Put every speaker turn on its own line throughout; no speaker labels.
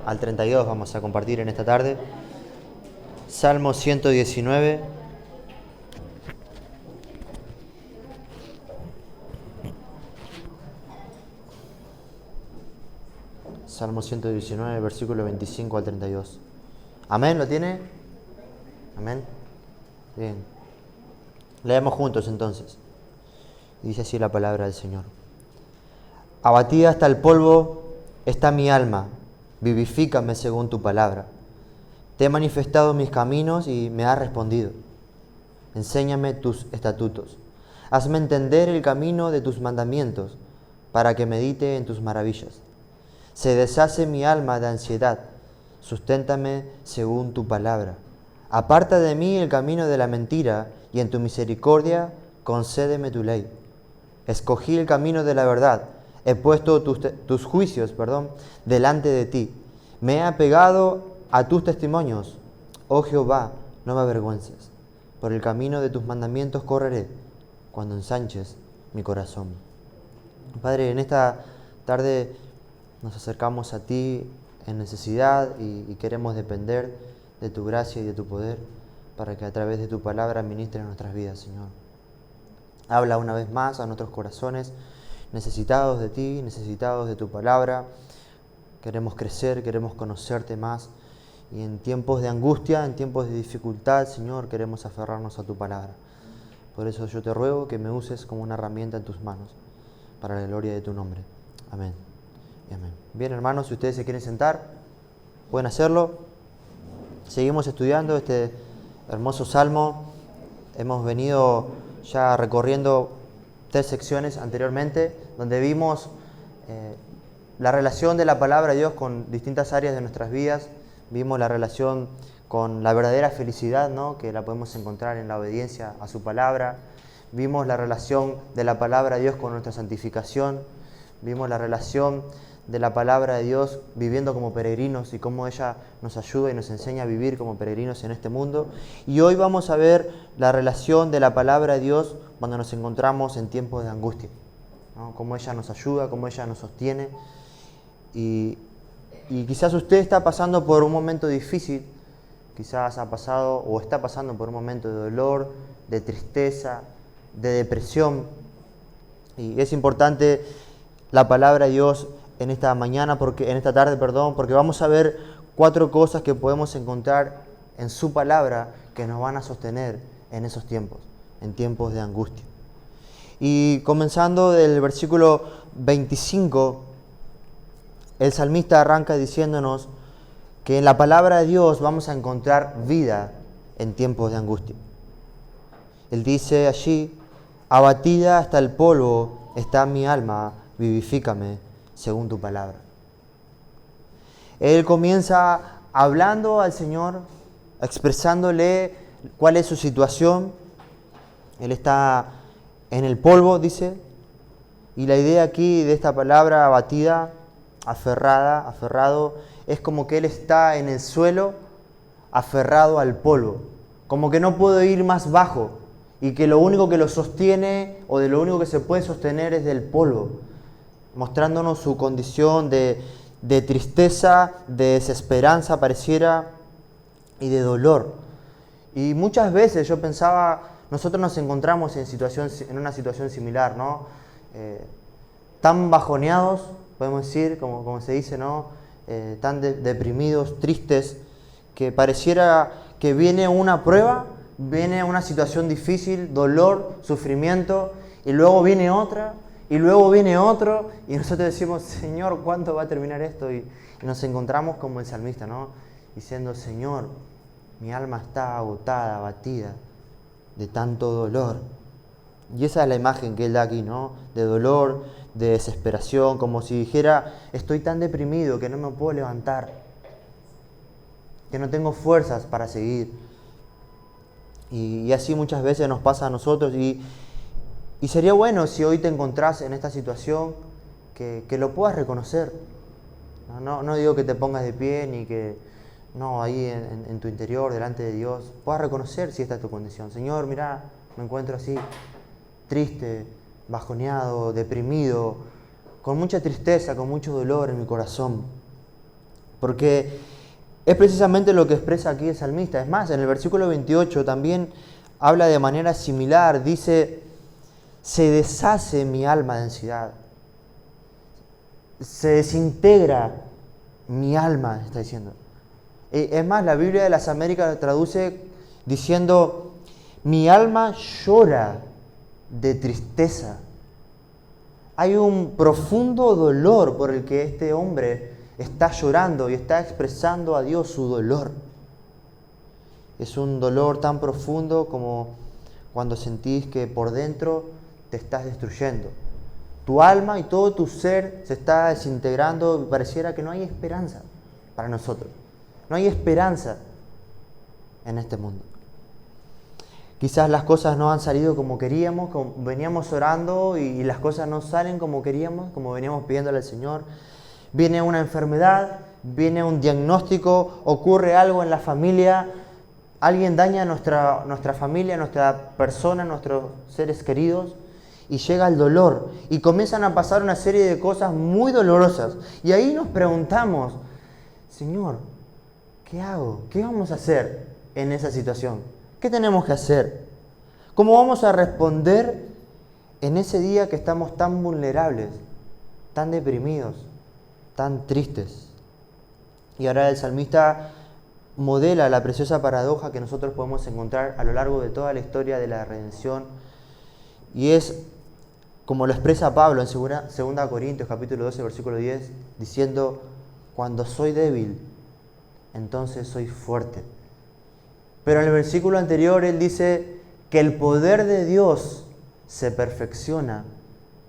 Al 32 vamos a compartir en esta tarde. Salmo 119. Salmo 119, versículo 25 al 32. ¿Amén? ¿Lo tiene? ¿Amén? Bien. Leemos juntos entonces. Dice así la palabra del Señor. Abatida hasta el polvo está mi alma, vivifícame según tu palabra. Te he manifestado mis caminos y me has respondido. Enséñame tus estatutos. Hazme entender el camino de tus mandamientos, para que medite en tus maravillas. Se deshace mi alma de ansiedad, susténtame según tu palabra. Aparta de mí el camino de la mentira, y en tu misericordia concédeme tu ley. Escogí el camino de la verdad, he puesto tus juicios, delante de ti. Me he apegado a tus testimonios. Oh Jehová, no me avergüences. Por el camino de tus mandamientos correré, cuando ensanches mi corazón. Padre, en esta tarde nos acercamos a ti en necesidad y queremos depender de tu gracia y de tu poder para que a través de tu palabra ministres nuestras vidas, Señor. Habla una vez más a nuestros corazones necesitados de ti, necesitados de tu palabra. Queremos crecer, queremos conocerte más y en tiempos de angustia, en tiempos de dificultad, Señor, queremos aferrarnos a tu palabra. Por eso yo te ruego que me uses como una herramienta en tus manos para la gloria de tu nombre. Amén. Y amén. Bien, hermanos, si ustedes se quieren sentar, pueden hacerlo. Seguimos estudiando este hermoso salmo. Hemos venido ya recorriendo 3 secciones anteriormente, donde vimos la relación de la palabra de Dios con distintas áreas de nuestras vidas. Vimos la relación con la verdadera felicidad, ¿no?, que la podemos encontrar en la obediencia a su palabra. Vimos la relación de la palabra de Dios con nuestra santificación. Vimos la relación de la palabra de Dios viviendo como peregrinos y cómo ella nos ayuda y nos enseña a vivir como peregrinos en este mundo. Y hoy vamos a ver la relación de la palabra de Dios cuando nos encontramos en tiempos de angustia, ¿no? Cómo ella nos ayuda, cómo ella nos sostiene. Y quizás usted está pasando por un momento difícil, quizás ha pasado o está pasando por un momento de dolor, de tristeza, de depresión. Y es importante la palabra de Dios en esta tarde, porque vamos a ver 4 cosas que podemos encontrar en su palabra que nos van a sostener en esos tiempos, en tiempos de angustia. Y comenzando del versículo 25, el salmista arranca diciéndonos que en la palabra de Dios vamos a encontrar vida en tiempos de angustia. Él dice allí: abatida hasta el polvo está mi alma, vivifícame según tu palabra. Él comienza hablando al Señor, expresándole cuál es su situación. Él está en el polvo, dice, y la idea aquí de esta palabra abatida, aferrado, es como que él está en el suelo, aferrado al polvo, como que no puede ir más bajo y que lo único que lo sostiene o de lo único que se puede sostener es del polvo, mostrándonos su condición de tristeza, de desesperanza pareciera y de dolor. Y muchas veces yo pensaba, nosotros nos encontramos en una situación similar, ¿no? Tan bajoneados, podemos decir, como se dice, ¿no? Tan deprimidos, tristes, que pareciera que viene una prueba, viene una situación difícil, dolor, sufrimiento, y luego viene otra, y luego viene otro, y nosotros decimos: Señor, ¿cuánto va a terminar esto? Y nos encontramos como el salmista, ¿no? Diciendo: Señor, mi alma está agotada, abatida de tanto dolor. Y esa es la imagen que él da aquí, ¿no? De dolor, de desesperación, como si dijera: estoy tan deprimido que no me puedo levantar, que no tengo fuerzas para seguir. Y así muchas veces nos pasa a nosotros. Y sería bueno si hoy te encontrás en esta situación que lo puedas reconocer. No digo que te pongas de pie ni que ahí en tu interior, delante de Dios, puedas reconocer si esta es tu condición. Señor, mirá, me encuentro así, triste, bajoneado, deprimido, con mucha tristeza, con mucho dolor en mi corazón. Porque es precisamente lo que expresa aquí el salmista. Es más, en el versículo 28 también habla de manera similar. Dice, se deshace mi alma de ansiedad. Se desintegra mi alma, está diciendo. Es más, la Biblia de las Américas traduce diciendo, mi alma llora de tristeza. Hay un profundo dolor por el que este hombre está llorando y está expresando a Dios su dolor. Es un dolor tan profundo como cuando sentís que por dentro te estás destruyendo. Tu alma y todo tu ser se está desintegrando y pareciera que no hay esperanza para nosotros. No hay esperanza en este mundo. Quizás las cosas no han salido como queríamos, como veníamos orando y las cosas no salen como queríamos, como veníamos pidiéndole al Señor. Viene una enfermedad, viene un diagnóstico, ocurre algo en la familia, alguien daña nuestra familia, nuestra persona, nuestros seres queridos y llega el dolor y comienzan a pasar una serie de cosas muy dolorosas. Y ahí nos preguntamos, Señor, ¿qué hago? ¿Qué vamos a hacer en esa situación? ¿Qué tenemos que hacer? ¿Cómo vamos a responder en ese día que estamos tan vulnerables, tan deprimidos, tan tristes? Y ahora el salmista modela la preciosa paradoja que nosotros podemos encontrar a lo largo de toda la historia de la redención. Y es como lo expresa Pablo en 2 Corintios capítulo 12, versículo 10, diciendo, cuando soy débil, entonces soy fuerte. Pero en el versículo anterior él dice que el poder de Dios se perfecciona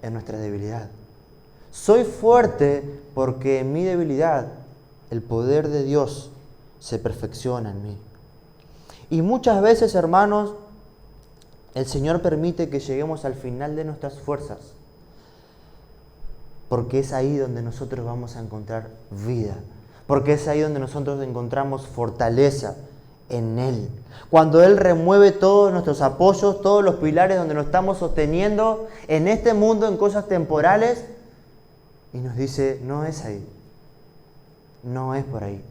en nuestra debilidad. Soy fuerte porque en mi debilidad el poder de Dios se perfecciona en mí. Y muchas veces, hermanos, el Señor permite que lleguemos al final de nuestras fuerzas, porque es ahí donde nosotros vamos a encontrar vida, porque es ahí donde nosotros encontramos fortaleza en Él. Cuando Él remueve todos nuestros apoyos, todos los pilares donde nos estamos sosteniendo en este mundo, en cosas temporales, y nos dice, no es ahí, no es por ahí.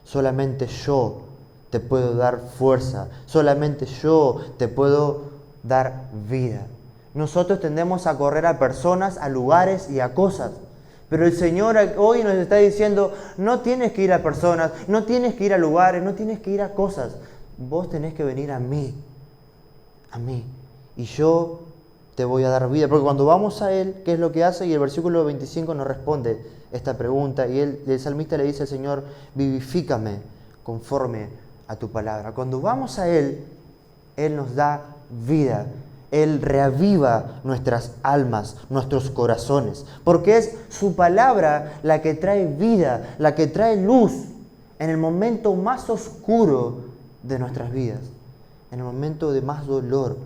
Solamente yo te puedo dar fuerza, solamente yo te puedo dar vida. Nosotros tendemos a correr a personas, a lugares y a cosas. Pero el Señor hoy nos está diciendo, no tienes que ir a personas, no tienes que ir a lugares, no tienes que ir a cosas. Vos tenés que venir a mí. Y yo te voy a dar vida. Porque cuando vamos a Él, ¿qué es lo que hace? Y el versículo 25 nos responde esta pregunta. Y el salmista le dice al Señor, vivifícame conforme a tu palabra. Cuando vamos a Él, Él nos da vida. Él reaviva nuestras almas, nuestros corazones, porque es su palabra la que trae vida, la que trae luz en el momento más oscuro de nuestras vidas, en el momento de más dolor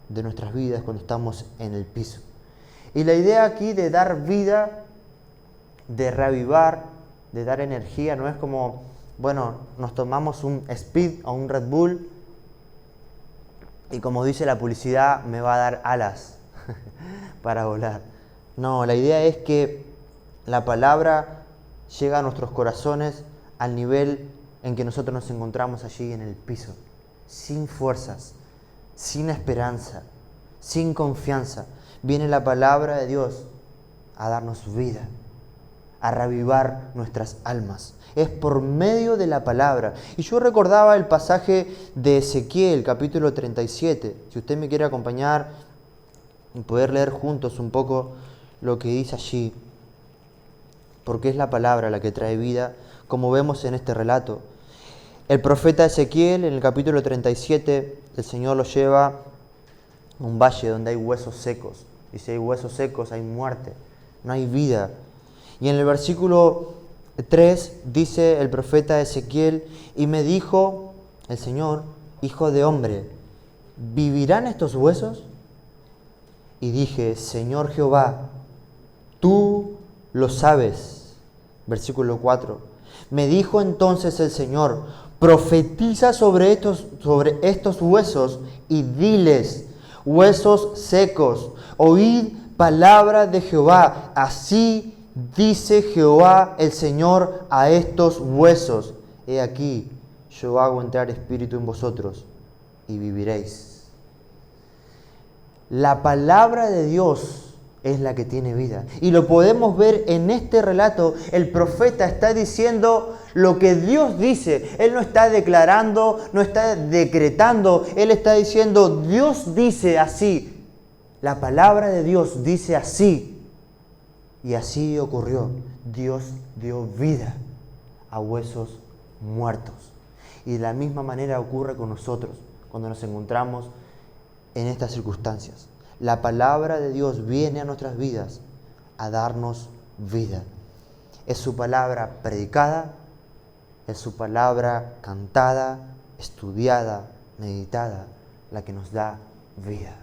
de nuestras vidas cuando estamos en el piso. Y la idea aquí de dar vida, de reavivar, de dar energía, no es como, bueno, nos tomamos un Speed o un Red Bull y como dice la publicidad, me va a dar alas para volar. No, la idea es que la palabra llega a nuestros corazones al nivel en que nosotros nos encontramos allí en el piso, sin fuerzas, sin esperanza, sin confianza. Viene la palabra de Dios a darnos vida, a reavivar nuestras almas. Es por medio de la palabra. Y yo recordaba el pasaje de Ezequiel, capítulo 37. Si usted me quiere acompañar y poder leer juntos un poco lo que dice allí. Porque es la palabra la que trae vida, como vemos en este relato. El profeta Ezequiel, en el capítulo 37, el Señor lo lleva a un valle donde hay huesos secos. Y si hay huesos secos, hay muerte, no hay vida. Y en el versículo 3 dice el profeta Ezequiel, y me dijo el Señor, hijo de hombre, ¿vivirán estos huesos? Y dije, Señor Jehová, tú lo sabes. Versículo 4. Me dijo entonces el Señor, profetiza sobre estos huesos y diles, huesos secos, oíd palabra de Jehová, así Dice Jehová el Señor a estos huesos: he aquí, yo hago entrar espíritu en vosotros y viviréis. La palabra de Dios es la que tiene vida. Y lo podemos ver en este relato. El profeta está diciendo lo que Dios dice. Él no está declarando, no está decretando. Él está diciendo, Dios dice así. La palabra de Dios dice así. Y así ocurrió. Dios dio vida a huesos muertos. Y de la misma manera ocurre con nosotros cuando nos encontramos en estas circunstancias. La palabra de Dios viene a nuestras vidas a darnos vida. Es su palabra predicada, es su palabra cantada, estudiada, meditada, la que nos da vida.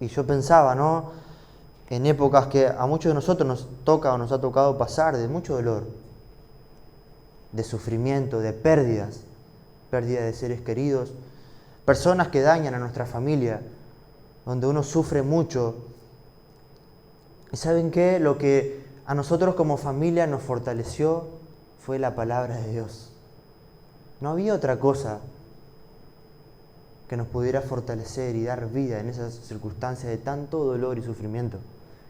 Y yo pensaba, ¿no?, en épocas que a muchos de nosotros nos toca o nos ha tocado pasar de mucho dolor, de sufrimiento, de pérdidas, pérdida de seres queridos, personas que dañan a nuestra familia, donde uno sufre mucho. ¿Y saben qué? Lo que a nosotros como familia nos fortaleció fue la palabra de Dios. No había otra cosa que nos pudiera fortalecer y dar vida en esas circunstancias de tanto dolor y sufrimiento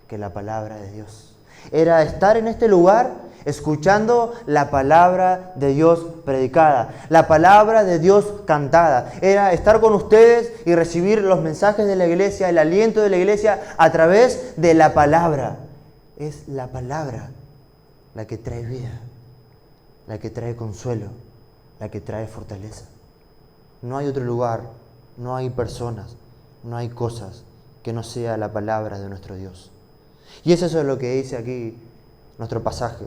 que la palabra de Dios. Era estar en este lugar escuchando la palabra de Dios predicada, la palabra de Dios cantada. Era estar con ustedes y recibir los mensajes de la iglesia, el aliento de la iglesia a través de la palabra. Es la palabra la que trae vida, la que trae consuelo, la que trae fortaleza. No hay otro lugar, no hay personas, no hay cosas que no sea la palabra de nuestro Dios. Y eso es lo que dice aquí nuestro pasaje.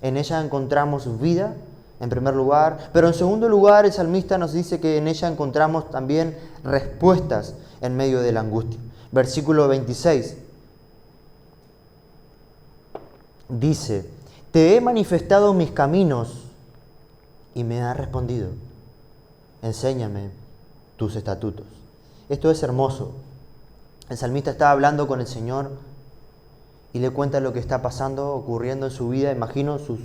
En ella encontramos vida, en primer lugar, pero en segundo lugar el salmista nos dice que en ella encontramos también respuestas en medio de la angustia. Versículo 26 dice: te he manifestado mis caminos y me has respondido. Enséñame tus estatutos. Esto es hermoso. El salmista está hablando con el Señor y le cuenta lo que está pasando, ocurriendo en su vida. Imagino sus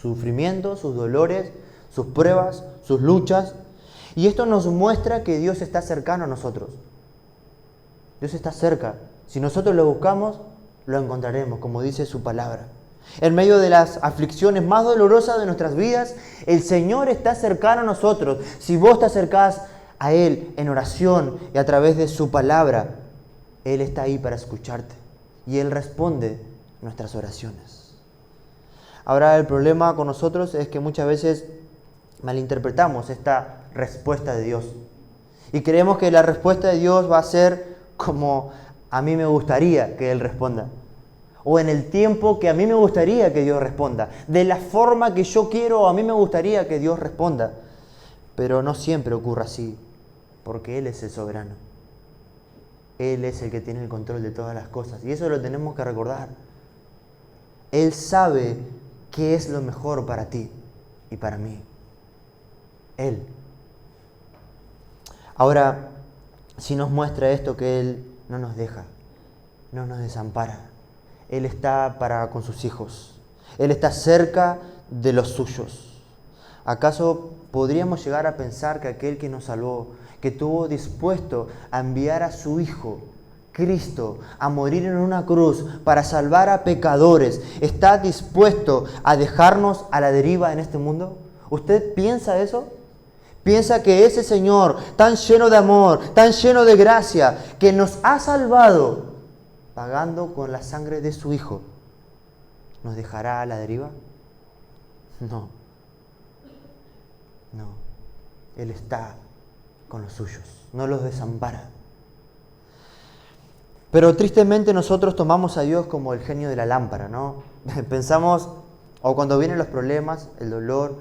sufrimientos, sus dolores, sus pruebas, sus luchas. Y esto nos muestra que Dios está cercano a nosotros. Dios está cerca. Si nosotros lo buscamos, lo encontraremos, como dice su palabra. En medio de las aflicciones más dolorosas de nuestras vidas, el Señor está cercano a nosotros. Si vos te acercás a Él en oración y a través de su palabra, Él está ahí para escucharte. Y Él responde nuestras oraciones. Ahora, el problema con nosotros es que muchas veces malinterpretamos esta respuesta de Dios. Y creemos que la respuesta de Dios va a ser como a mí me gustaría que Él responda. O en el tiempo que a mí me gustaría que Dios responda. De la forma que yo quiero, a mí me gustaría que Dios responda. Pero no siempre ocurre así, porque Él es el soberano. Él es el que tiene el control de todas las cosas. Y eso lo tenemos que recordar. Él sabe qué es lo mejor para ti y para mí. Él. Ahora, si nos muestra esto, que Él no nos deja, no nos desampara. Él está para con sus hijos. Él está cerca de los suyos. ¿Acaso podríamos llegar a pensar que aquel que nos salvó, que estuvo dispuesto a enviar a su Hijo, Cristo, a morir en una cruz para salvar a pecadores, está dispuesto a dejarnos a la deriva en este mundo? ¿Usted piensa eso? ¿Piensa que ese Señor tan lleno de amor, tan lleno de gracia, que nos ha salvado, pagando con la sangre de su Hijo, nos dejará a la deriva? No. No. Él está con los suyos, no los desampara. Pero tristemente nosotros tomamos a Dios como el genio de la lámpara, ¿no? Pensamos, o cuando vienen los problemas, el dolor,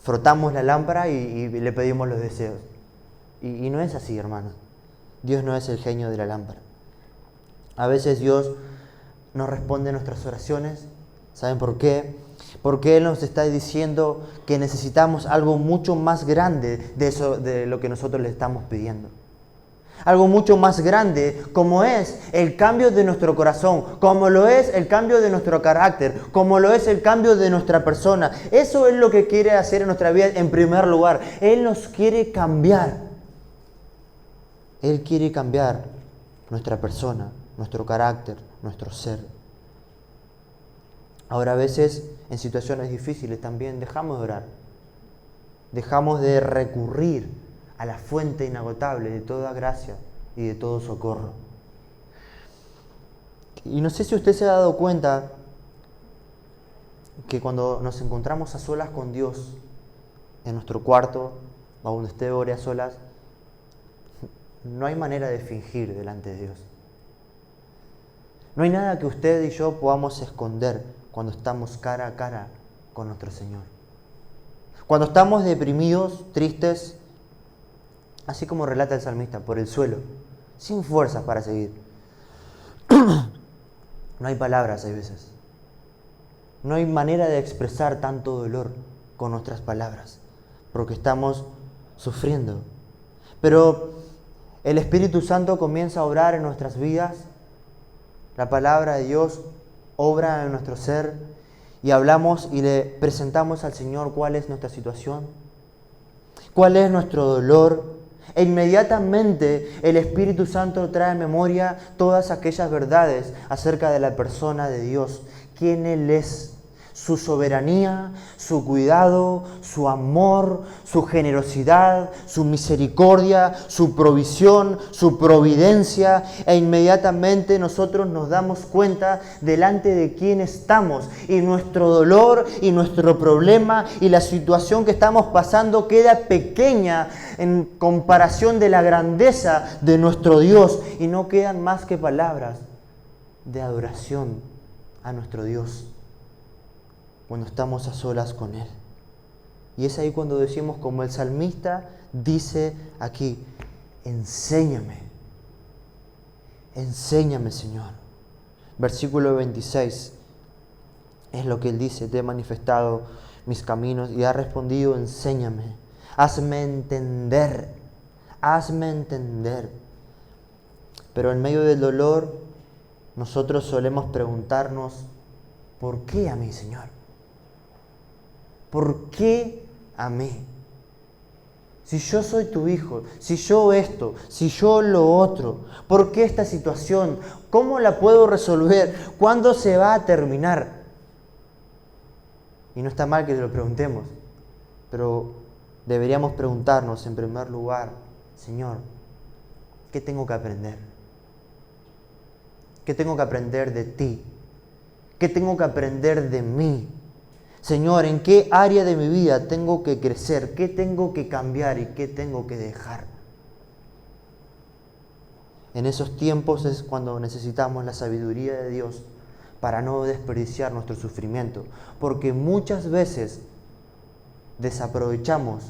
frotamos la lámpara y le pedimos los deseos. Y no es así, hermanos. Dios no es el genio de la lámpara. A veces Dios no responde a nuestras oraciones. ¿Saben por qué? Porque Él nos está diciendo que necesitamos algo mucho más grande de lo que nosotros le estamos pidiendo. algo mucho más grande, como es el cambio de nuestro corazón, como lo es el cambio de nuestro carácter, como lo es el cambio de nuestra persona. Eso es lo que quiere hacer en nuestra vida en primer lugar. Él nos quiere cambiar. Él quiere cambiar nuestra persona, nuestro carácter, nuestro ser. Ahora, a veces, en situaciones difíciles también dejamos de orar. Dejamos de recurrir a la fuente inagotable de toda gracia y de todo socorro. Y no sé si usted se ha dado cuenta que cuando nos encontramos a solas con Dios, en nuestro cuarto, o donde usted ore a solas, no hay manera de fingir delante de Dios. No hay nada que usted y yo podamos esconder cuando estamos cara a cara con nuestro Señor. Cuando estamos deprimidos, tristes, así como relata el salmista, por el suelo, sin fuerzas para seguir. No hay palabras a veces. No hay manera de expresar tanto dolor con nuestras palabras, porque estamos sufriendo. Pero el Espíritu Santo comienza a obrar en nuestras vidas. La palabra de Dios obra en nuestro ser y hablamos y le presentamos al Señor cuál es nuestra situación, cuál es nuestro dolor. E inmediatamente el Espíritu Santo trae a memoria todas aquellas verdades acerca de la persona de Dios, quién Él es, su soberanía, su cuidado, su amor, su generosidad, su misericordia, su provisión, su providencia. E inmediatamente nosotros nos damos cuenta delante de quién estamos y nuestro dolor y nuestro problema y la situación que estamos pasando queda pequeña en comparación de la grandeza de nuestro Dios y no quedan más que palabras de adoración a nuestro Dios cuando estamos a solas con Él. Y es ahí cuando decimos, como el salmista dice aquí, enséñame, Señor. Versículo 26 es lo que Él dice, te he manifestado mis caminos y ha respondido, enséñame, hazme entender. Pero en medio del dolor, nosotros solemos preguntarnos, ¿por qué a mí, Señor? ¿Por qué a mí? Si yo soy tu hijo, si yo esto, si yo lo otro, ¿por qué esta situación? ¿Cómo la puedo resolver? ¿Cuándo se va a terminar? Y no está mal que lo preguntemos, pero deberíamos preguntarnos en primer lugar, Señor, ¿qué tengo que aprender? ¿Qué tengo que aprender de ti? ¿Qué tengo que aprender de mí? Señor, ¿en qué área de mi vida tengo que crecer? ¿Qué tengo que cambiar y qué tengo que dejar? En esos tiempos es cuando necesitamos la sabiduría de Dios para no desperdiciar nuestro sufrimiento, porque muchas veces desaprovechamos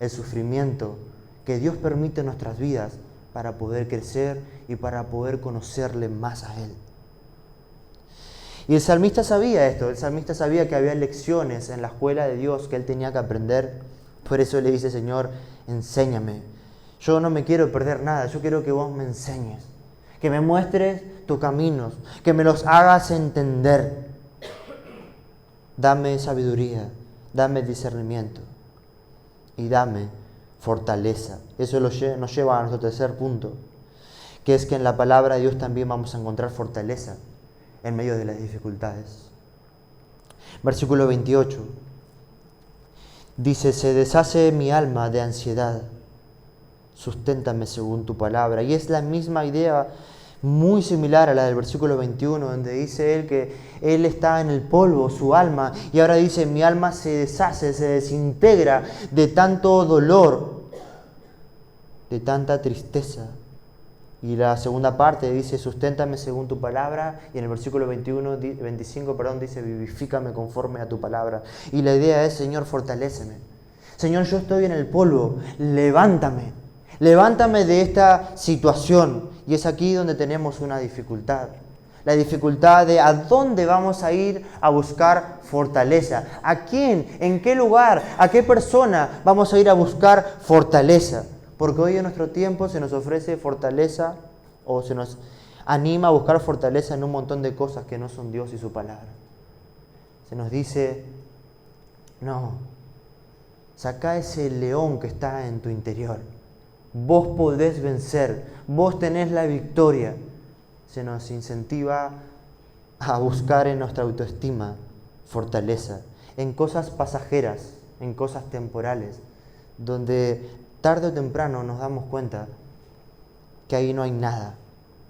el sufrimiento que Dios permite en nuestras vidas para poder crecer y para poder conocerle más a Él. Y el salmista sabía esto, el salmista sabía que había lecciones en la escuela de Dios que él tenía que aprender. Por eso le dice, Señor, enséñame. Yo no me quiero perder nada, yo quiero que vos me enseñes, que me muestres tus caminos, que me los hagas entender. Dame sabiduría, dame discernimiento y dame fortaleza. Eso nos lleva a nuestro tercer punto, que es que en la palabra de Dios también vamos a encontrar fortaleza en medio de las dificultades. Versículo 28 dice, se deshace mi alma de ansiedad, susténtame según tu palabra. Y es la misma idea, muy similar a la del versículo 21, donde dice él que él está en el polvo, su alma, y ahora dice, mi alma se deshace, se desintegra de tanto dolor, de tanta tristeza. Y la segunda parte dice, susténtame según tu palabra. Y en el versículo 25 dice, vivifícame conforme a tu palabra. Y la idea es, Señor, fortaléceme. Señor, yo estoy en el polvo, levántame. Levántame de esta situación. Y es aquí donde tenemos una dificultad. La dificultad de a dónde vamos a ir a buscar fortaleza. ¿A quién? ¿En qué lugar? ¿A qué persona vamos a ir a buscar fortaleza? Porque hoy en nuestro tiempo se nos ofrece fortaleza o se nos anima a buscar fortaleza en un montón de cosas que no son Dios y su palabra. Se nos dice, no, saca ese león que está en tu interior. Vos podés vencer, vos tenés la victoria. Se nos incentiva a buscar en nuestra autoestima fortaleza, en cosas pasajeras, en cosas temporales, donde tarde o temprano nos damos cuenta que ahí no hay nada,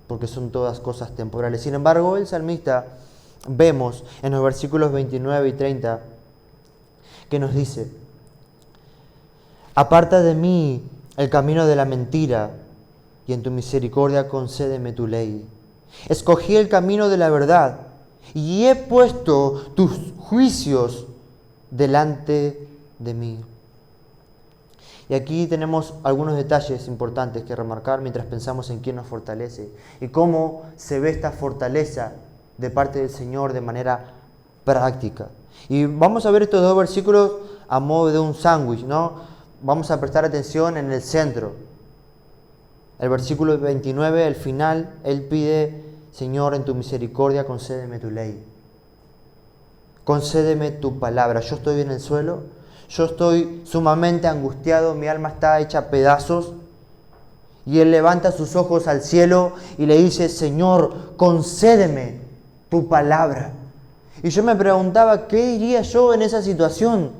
porque son todas cosas temporales. Sin embargo, el salmista, vemos en los versículos 29 y 30, que nos dice, aparta de mí el camino de la mentira, y en tu misericordia concédeme tu ley. Escogí el camino de la verdad, y he puesto tus juicios delante de mí. Y aquí tenemos algunos detalles importantes que remarcar mientras pensamos en quién nos fortalece y cómo se ve esta fortaleza de parte del Señor de manera práctica. Y vamos a ver estos dos versículos a modo de un sándwich, ¿no? Vamos a prestar atención en el centro. El versículo 29, al final, Él pide, Señor, en tu misericordia concédeme tu ley. Concédeme tu palabra. Yo estoy en el suelo, yo estoy sumamente angustiado, mi alma está hecha pedazos. Y Él levanta sus ojos al cielo y le dice, Señor, concédeme tu palabra. Y yo me preguntaba, ¿qué diría yo en esa situación?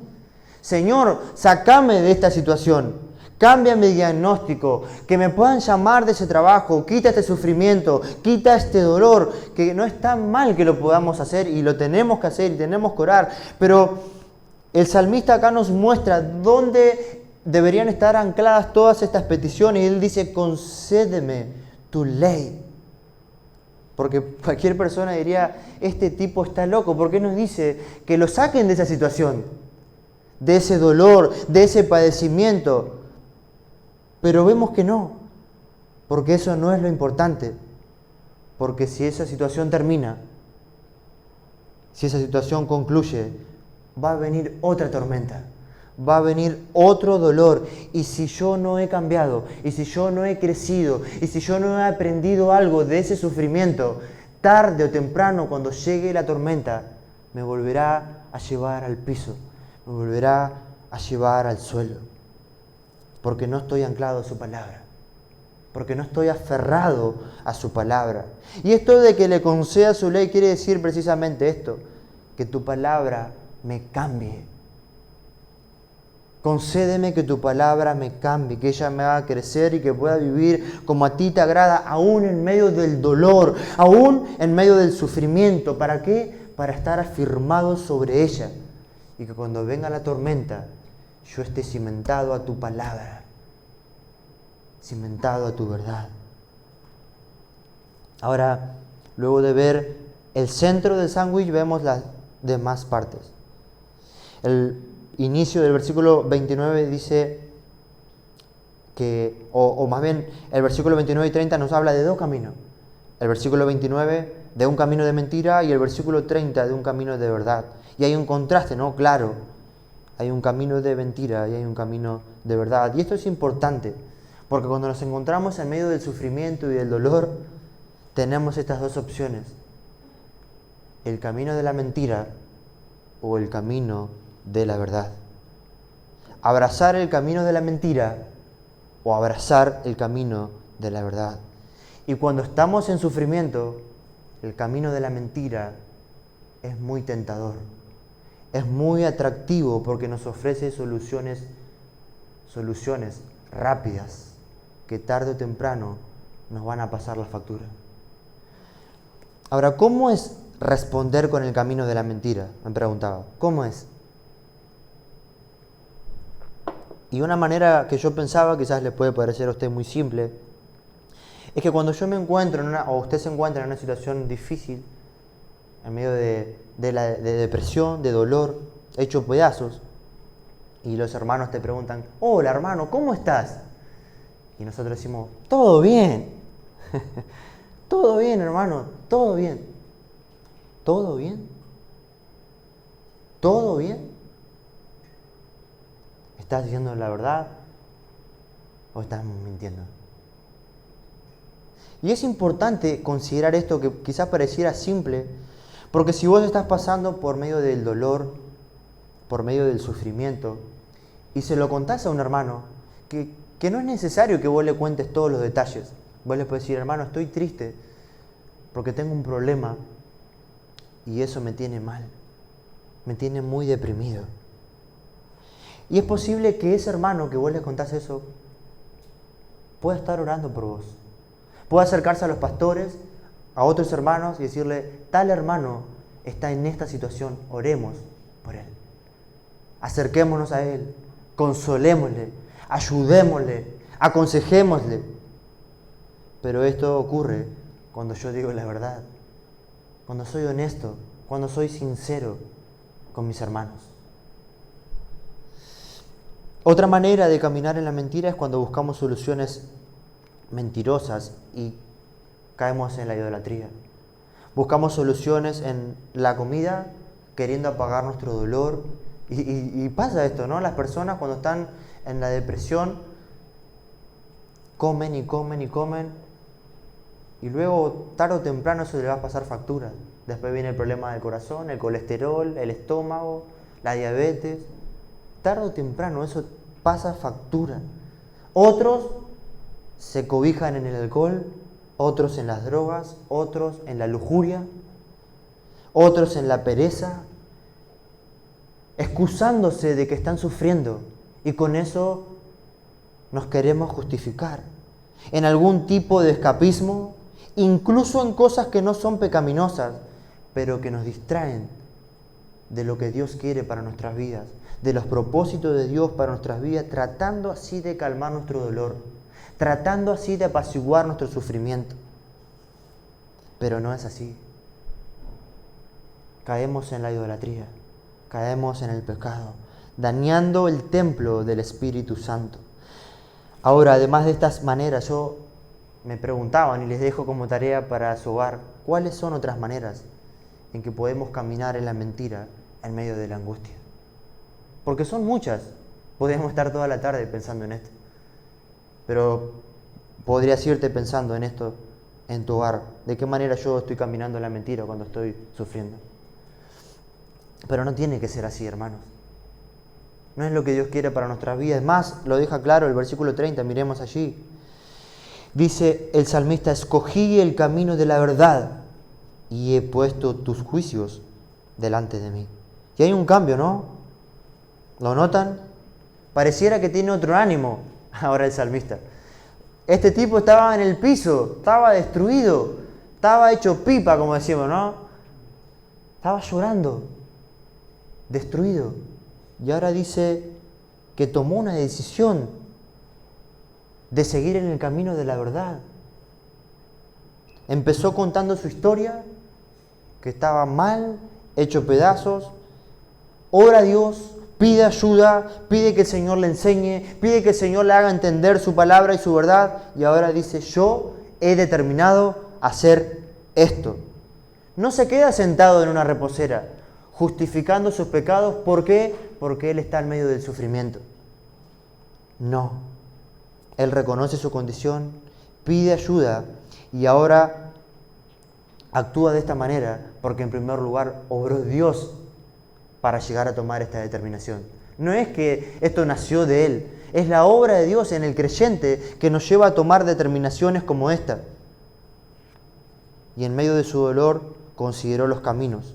Señor, sácame de esta situación. Cambia mi diagnóstico, que me puedan llamar de ese trabajo, quita este sufrimiento, quita este dolor, que no es tan mal que lo podamos hacer y lo tenemos que hacer y tenemos que orar. Pero el salmista acá nos muestra dónde deberían estar ancladas todas estas peticiones y él dice, concédeme tu ley. Porque cualquier persona diría, este tipo está loco, ¿por qué nos dice que lo saquen de esa situación? De ese dolor, de ese padecimiento. Pero vemos que no, porque eso no es lo importante. Porque si esa situación termina, si esa situación concluye, va a venir otra tormenta, va a venir otro dolor. Y si yo no he cambiado, y si yo no he crecido, y si yo no he aprendido algo de ese sufrimiento, tarde o temprano, cuando llegue la tormenta, me volverá a llevar al piso, me volverá a llevar al suelo. Porque no estoy anclado a su palabra. Porque no estoy aferrado a su palabra. Y esto de que le conceda su ley quiere decir precisamente esto. Que tu palabra me cambie. Concédeme que tu palabra me cambie. Que ella me haga crecer y que pueda vivir como a ti te agrada. Aún en medio del dolor. Aún en medio del sufrimiento. ¿Para qué? Para estar afirmado sobre ella. Y que cuando venga la tormenta, yo esté cimentado a tu palabra, cimentado a tu verdad. Ahora, luego de ver el centro del sándwich, vemos las demás partes. El inicio del versículo 29 dice que, o más bien, el versículo 29 y 30 nos habla de dos caminos. El versículo 29 de un camino de mentira y el versículo 30 de un camino de verdad. Y hay un contraste, ¿no? Claro. Hay un camino de mentira y hay un camino de verdad. Y esto es importante, porque cuando nos encontramos en medio del sufrimiento y del dolor, tenemos estas dos opciones. El camino de la mentira o el camino de la verdad. Abrazar el camino de la mentira o abrazar el camino de la verdad. Y cuando estamos en sufrimiento, el camino de la mentira es muy tentador. Es muy atractivo porque nos ofrece soluciones rápidas que tarde o temprano nos van a pasar la factura. Ahora, ¿cómo es responder con el camino de la mentira? Me preguntaba. ¿Cómo es? Y una manera que yo pensaba, quizás le puede parecer a usted muy simple, es que cuando yo me encuentro o usted se encuentra en una situación difícil, en medio de depresión, de dolor, hecho pedazos, y los hermanos te preguntan, hola hermano, ¿cómo estás? Y nosotros decimos, todo bien, todo bien hermano, todo bien. ¿Todo bien? ¿Todo bien? ¿Estás diciendo la verdad? o estamos mintiendo? Y es importante considerar esto que quizás pareciera simple, porque si vos estás pasando por medio del dolor, por medio del sufrimiento, y se lo contás a un hermano, que no es necesario que vos le cuentes todos los detalles. Vos le podés decir, hermano, estoy triste porque tengo un problema y eso me tiene mal, me tiene muy deprimido. Y es posible que ese hermano que vos le contás eso pueda estar orando por vos. Puede acercarse a los pastores, a otros hermanos y decirle, tal hermano está en esta situación, oremos por él. Acerquémonos a él, consolémosle, ayudémosle, aconsejémosle. Pero esto ocurre cuando yo digo la verdad, cuando soy honesto, cuando soy sincero con mis hermanos. Otra manera de caminar en la mentira es cuando buscamos soluciones mentirosas y caemos en la idolatría. Buscamos soluciones en la comida, queriendo apagar nuestro dolor. Y pasa esto, ¿no? Las personas cuando están en la depresión comen y comen y comen y luego tarde o temprano eso le va a pasar factura. Después viene el problema del corazón, el colesterol, el estómago, la diabetes. Tarde o temprano eso pasa factura. Otros se cobijan en el alcohol, otros en las drogas, otros en la lujuria, otros en la pereza, excusándose de que están sufriendo y con eso nos queremos justificar en algún tipo de escapismo, incluso en cosas que no son pecaminosas, pero que nos distraen de lo que Dios quiere para nuestras vidas, de los propósitos de Dios para nuestras vidas, tratando así de calmar nuestro dolor, tratando así de apaciguar nuestro sufrimiento. Pero no es así. Caemos en la idolatría, caemos en el pecado, dañando el templo del Espíritu Santo. Ahora, además de estas maneras, yo me preguntaban y les dejo como tarea para su hogar, ¿cuáles son otras maneras en que podemos caminar en la mentira en medio de la angustia? Porque son muchas. Podemos estar toda la tarde pensando en esto. Pero podrías irte pensando en esto en tu hogar. ¿De qué manera yo estoy caminando en la mentira cuando estoy sufriendo? Pero no tiene que ser así, hermanos. No es lo que Dios quiere para nuestras vidas. Es más, lo deja claro el versículo 30, miremos allí. Dice el salmista, escogí el camino de la verdad y he puesto tus juicios delante de mí. Y hay un cambio, ¿no? ¿Lo notan? Pareciera que tiene otro ánimo ahora el salmista. Este tipo estaba en el piso, estaba destruido, estaba hecho pipa, como decimos, ¿no? Estaba llorando, destruido. Y ahora dice que tomó una decisión de seguir en el camino de la verdad. Empezó contando su historia, que estaba mal, hecho pedazos. Ora a Dios, pide ayuda, pide que el Señor le enseñe, pide que el Señor le haga entender su palabra y su verdad. Y ahora dice, yo he determinado hacer esto. No se queda sentado en una reposera, justificando sus pecados. ¿Por qué? Porque él está en medio del sufrimiento. No. Él reconoce su condición, pide ayuda y ahora actúa de esta manera porque en primer lugar obró Dios para llegar a tomar esta determinación. No es que esto nació de él, es la obra de Dios en el creyente que nos lleva a tomar determinaciones como esta. Y en medio de su dolor consideró los caminos,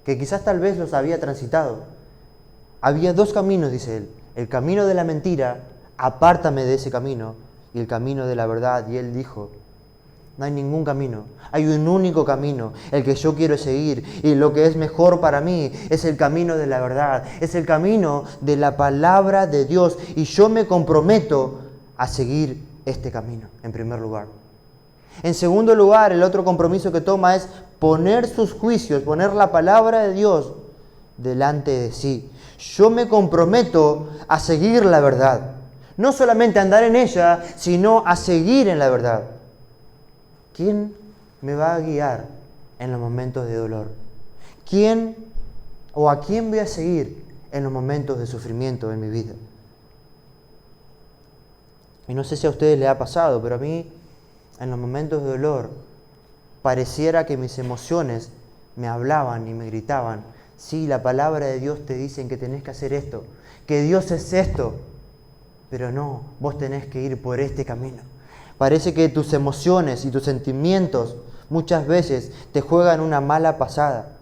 que quizás tal vez los había transitado. Había dos caminos, dice él, el camino de la mentira, apártame de ese camino, y el camino de la verdad. Y él dijo, no hay ningún camino, hay un único camino, el que yo quiero seguir, y lo que es mejor para mí es el camino de la verdad, es el camino de la palabra de Dios, y yo me comprometo a seguir este camino, en primer lugar. En segundo lugar, el otro compromiso que toma es poner sus juicios, poner la palabra de Dios delante de sí. Yo me comprometo a seguir la verdad. No solamente a andar en ella, sino a seguir en la verdad. ¿Quién me va a guiar en los momentos de dolor? ¿Quién o a quién voy a seguir en los momentos de sufrimiento en mi vida? Y no sé si a ustedes les ha pasado, pero a mí, en los momentos de dolor, pareciera que mis emociones me hablaban y me gritaban: sí, la palabra de Dios te dice que tenés que hacer esto, que Dios es esto, pero no, vos tenés que ir por este camino. Parece que tus emociones y tus sentimientos muchas veces te juegan una mala pasada.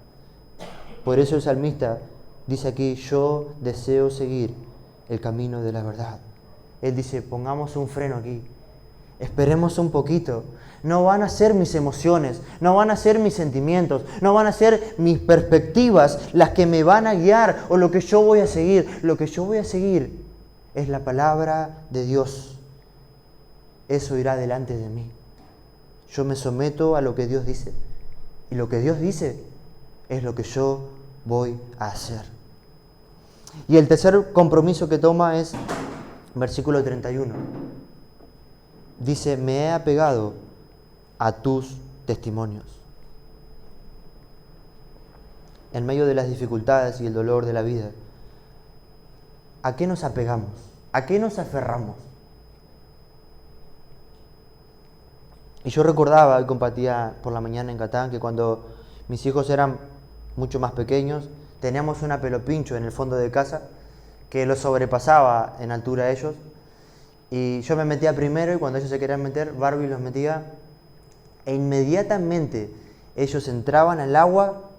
Por eso el salmista dice aquí: yo deseo seguir el camino de la verdad. Él dice: pongamos un freno aquí, esperemos un poquito. No van a ser mis emociones, no van a ser mis sentimientos, no van a ser mis perspectivas las que me van a guiar o lo que yo voy a seguir. Lo que yo voy a seguir es la palabra de Dios. Eso irá delante de mí. Yo me someto a lo que Dios dice. Y lo que Dios dice es lo que yo voy a hacer. Y el tercer compromiso que toma es versículo 31. Dice: me he apegado a tus testimonios. En medio de las dificultades y el dolor de la vida, ¿a qué nos apegamos? ¿A qué nos aferramos? Y yo recordaba y compartía por la mañana en Catán que cuando mis hijos eran mucho más pequeños, teníamos una pelopincho en el fondo de casa que los sobrepasaba en altura a ellos. Y yo me metía primero y cuando ellos se querían meter, Barbie los metía. E inmediatamente ellos entraban al agua,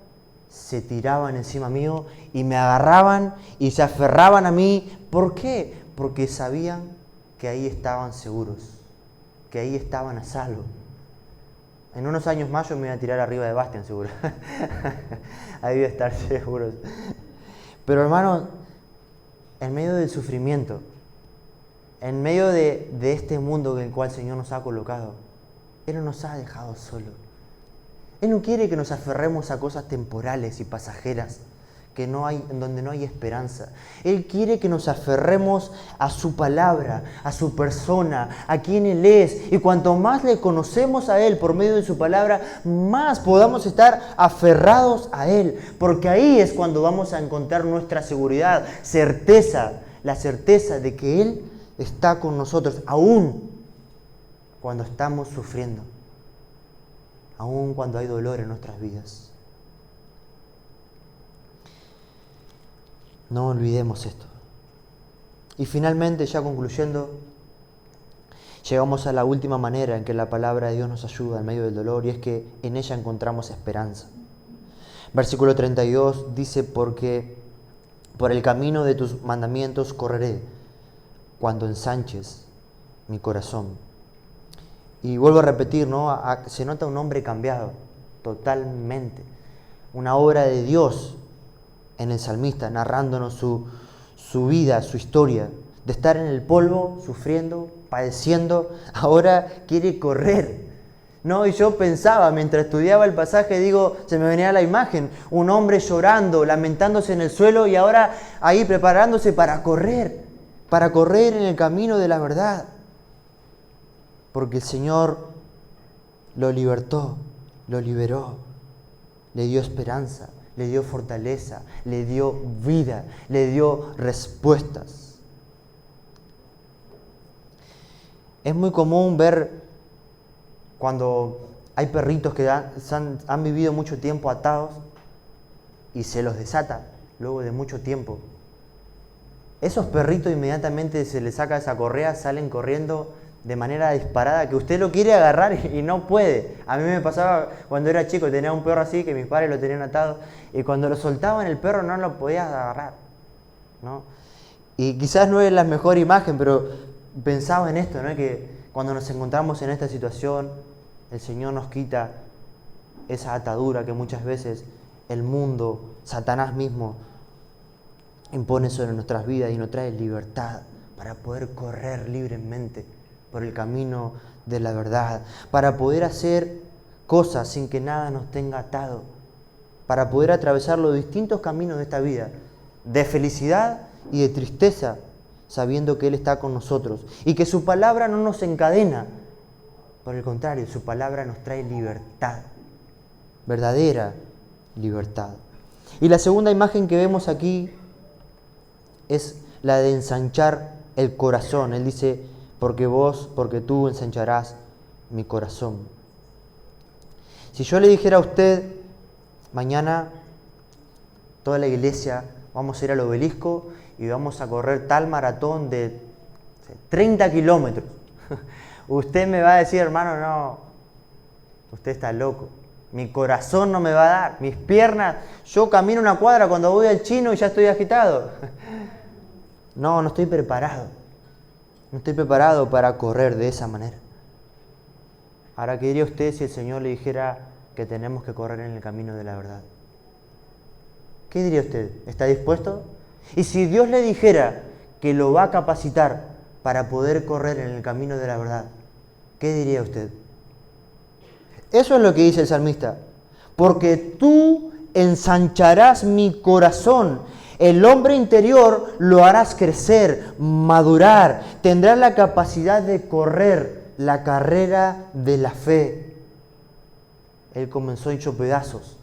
se tiraban encima mío y me agarraban y se aferraban a mí. ¿Por qué? Porque sabían que ahí estaban seguros, que ahí estaban a salvo. En unos años más yo me iba a tirar arriba de Bastian, seguro. Ahí iba a estar seguros. Pero hermanos, en medio del sufrimiento, en medio de este mundo en el cual el Señor nos ha colocado, Él no nos ha dejado solos. Él no quiere que nos aferremos a cosas temporales y pasajeras, en donde no hay esperanza. Él quiere que nos aferremos a su palabra, a su persona, a quien Él es. Y cuanto más le conocemos a Él por medio de su palabra, más podamos estar aferrados a Él. Porque ahí es cuando vamos a encontrar nuestra seguridad, certeza, la certeza de que Él está con nosotros, aún cuando estamos sufriendo, aún cuando hay dolor en nuestras vidas. No olvidemos esto. Y finalmente, ya concluyendo, llegamos a la última manera en que la palabra de Dios nos ayuda en medio del dolor, y es que en ella encontramos esperanza. Versículo 32 dice: porque por el camino de tus mandamientos correré, cuando ensanches mi corazón. Y vuelvo a repetir, ¿no? Se nota un hombre cambiado, totalmente. Una obra de Dios en el salmista, narrándonos su vida, su historia, de estar en el polvo, sufriendo, padeciendo, ahora quiere correr, ¿no? Y yo pensaba, mientras estudiaba el pasaje, se me venía la imagen, un hombre llorando, lamentándose en el suelo, y ahora ahí preparándose para correr en el camino de la verdad, porque el Señor lo libertó, lo liberó, le dio esperanza, le dio fortaleza, le dio vida, le dio respuestas. Es muy común ver cuando hay perritos que han vivido mucho tiempo atados y se los desata luego de mucho tiempo. Esos perritos inmediatamente se les saca esa correa, salen corriendo de manera disparada, que usted lo quiere agarrar y no puede. A mí me pasaba cuando era chico, tenía un perro así, que mis padres lo tenían atado, y cuando lo soltaban el perro no lo podías agarrar, ¿no? Y quizás no es la mejor imagen, pero pensaba en esto, ¿no? Que cuando nos encontramos en esta situación, el Señor nos quita esa atadura que muchas veces el mundo, Satanás mismo, impone sobre nuestras vidas, y nos trae libertad para poder correr libremente por el camino de la verdad, para poder hacer cosas sin que nada nos tenga atado, para poder atravesar los distintos caminos de esta vida, de felicidad y de tristeza, sabiendo que Él está con nosotros y que su palabra no nos encadena. Por el contrario, su palabra nos trae libertad, verdadera libertad. Y la segunda imagen que vemos aquí es la de ensanchar el corazón. Él dice: porque tú ensancharás mi corazón. Si yo le dijera a usted, mañana toda la iglesia vamos a ir al obelisco y vamos a correr tal maratón de 30 kilómetros, usted me va a decir, hermano, no, usted está loco. Mi corazón no me va a dar, mis piernas, yo camino una cuadra cuando voy al chino y ya estoy agitado. No estoy preparado. No estoy preparado para correr de esa manera. Ahora, ¿qué diría usted si el Señor le dijera que tenemos que correr en el camino de la verdad? ¿Qué diría usted? ¿Está dispuesto? Y si Dios le dijera que lo va a capacitar para poder correr en el camino de la verdad, ¿qué diría usted? Eso es lo que dice el salmista. Porque tú ensancharás mi corazón. El hombre interior lo harás crecer, madurar. Tendrás la capacidad de correr la carrera de la fe. Él comenzó hecho pedazos,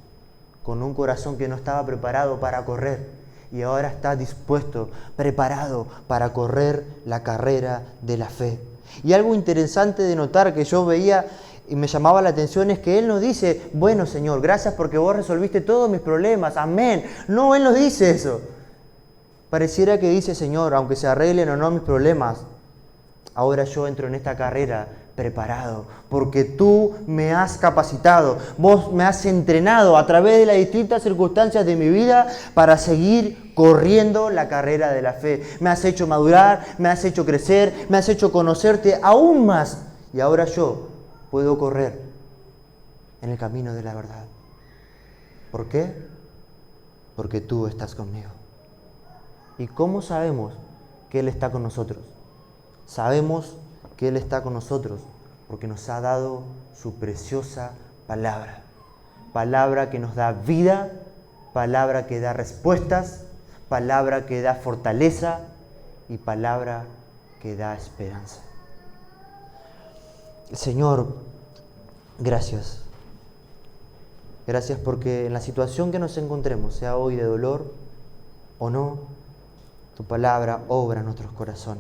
con un corazón que no estaba preparado para correr. Y ahora está dispuesto, preparado para correr la carrera de la fe. Y algo interesante de notar que yo veía y me llamaba la atención es que Él nos dice, bueno Señor, gracias porque vos resolviste todos mis problemas, amén. No, Él nos dice eso. Pareciera que dice, Señor, aunque se arreglen o no mis problemas, ahora yo entro en esta carrera preparado, porque tú me has capacitado, vos me has entrenado a través de las distintas circunstancias de mi vida para seguir corriendo la carrera de la fe. Me has hecho madurar, me has hecho crecer, me has hecho conocerte aún más. Y ahora yo puedo correr en el camino de la verdad. ¿Por qué? Porque tú estás conmigo. ¿Y cómo sabemos que Él está con nosotros? Sabemos que Él está con nosotros porque nos ha dado su preciosa palabra. Palabra que nos da vida, palabra que da respuestas, palabra que da fortaleza y palabra que da esperanza. Señor, gracias. Gracias porque en la situación que nos encontremos, sea hoy de dolor o no, tu palabra obra en nuestros corazones.